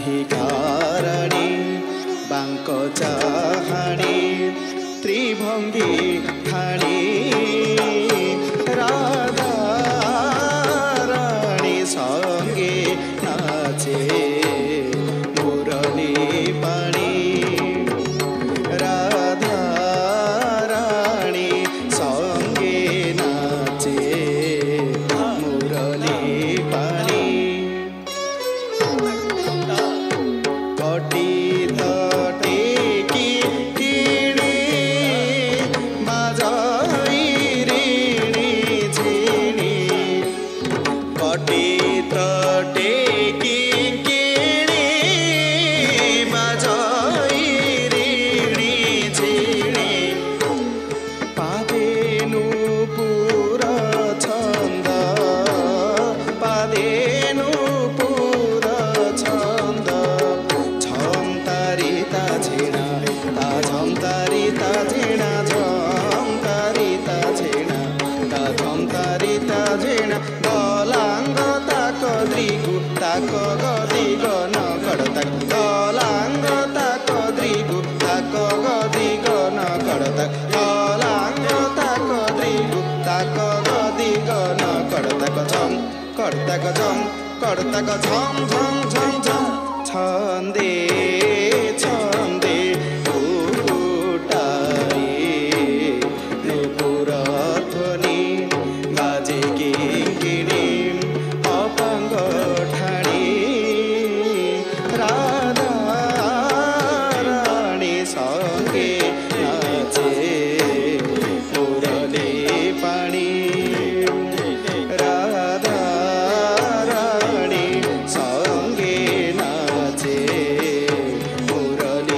राधिकाराणी बांक चाहाणी त्रिभंगी ठाणी राधा राणी संगे नाचे मुरली पाणी राधा राणी संगे नाचे मुरली पाणी कटी तटे की टिणी बाजाई ऋणी झिणी कटी तटे की किणी बाजाई ऋणी झिणी पादेनु पुर छंद पादेनु पुर छंद झमतारिता झिणा ता झमतारिता झिणा झमतारिता झिणा ता झमतारिता झिणा गलांग ताक द्रिगु ताक गदी गन कडताक गलांग ताक द्रिगु ताक गदी गन कडताक गलांग ताक द्रिगु ताक गदी गन कडताक झम कडताक झम कडताक झम झम झम झम छंदे छंदे उटाई नुपुर ध्वनि बाजे किंकिणी अपांग ठाणी राधा राणी संगे नाचे मुरली पाणी राधा राणी संगे नाचे मुरली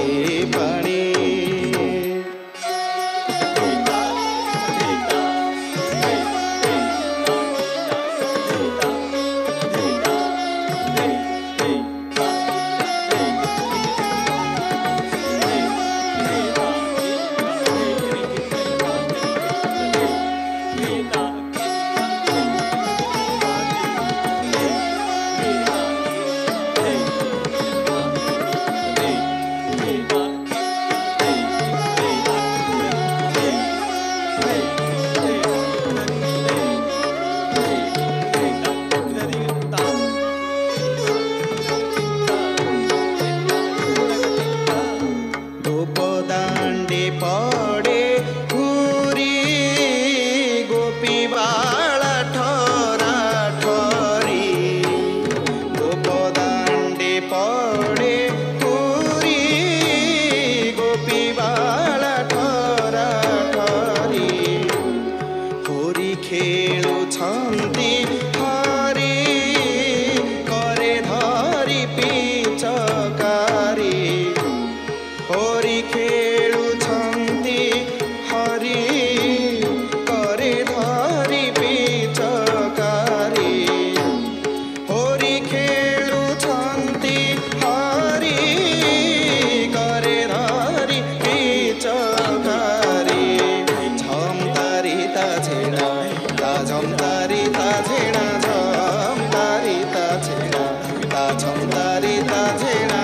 ता झेणा झम तारी ता झेणा ता झम तारी ता झेणा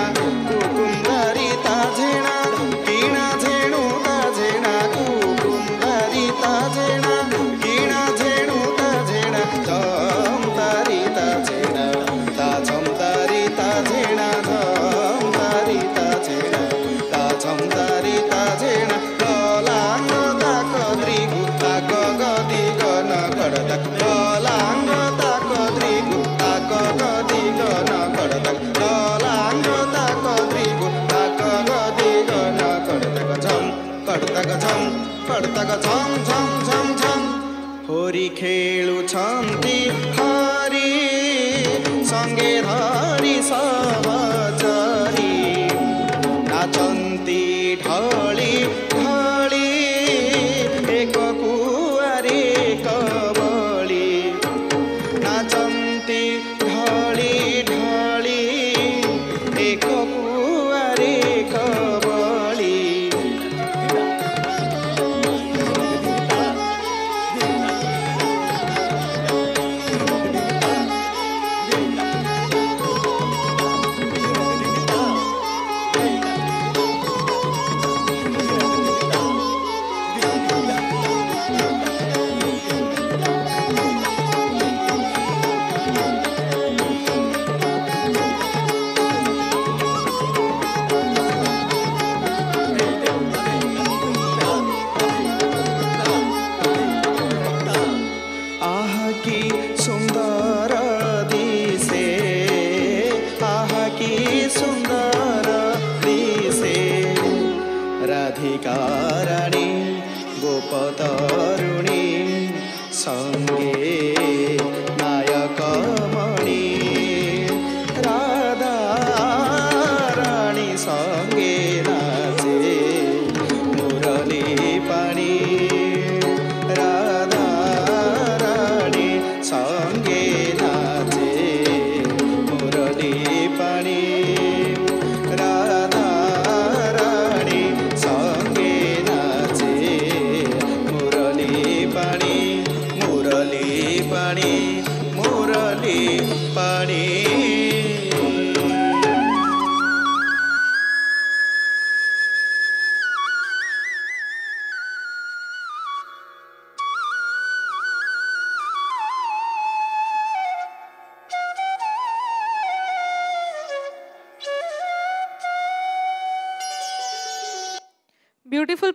कुकुमदारी ता झेणा किणा झेणू ता झेणा कुकुमदारी ता झेणा किणा झेणू ता झेणा झम तारी ता झेणा ता झम तारी ता झेणा झम तारी ता झेणा ता झम तारी ता झेणा कलांग ताक द्रिगु ताक गदी गन कडतक कलांग ताक द्रिगु ताक गदी गन कडतक कलांग ताक द्रिगु ताक गदी गन कडतक झम कडतक झम झम झम झम होरी खेलुछन्ति हरि संगे धरि सहचरी नाचन्ति ढली ढली एक कुवारी कबली नाचन्ति ढली ढली एक कुवारी कबली सुंदर दिसे आहा की सुंदर दिसे राधिका राणी गोपतरुणी संगे नायक मणि राधा राणी संगे नाचे मुरली पाणी राधा राणी संगे नाचे मुरली पाणी राधा राणी संगे नाचे मुरली पाणी मुरली पाणी मुरली पाणी Beautiful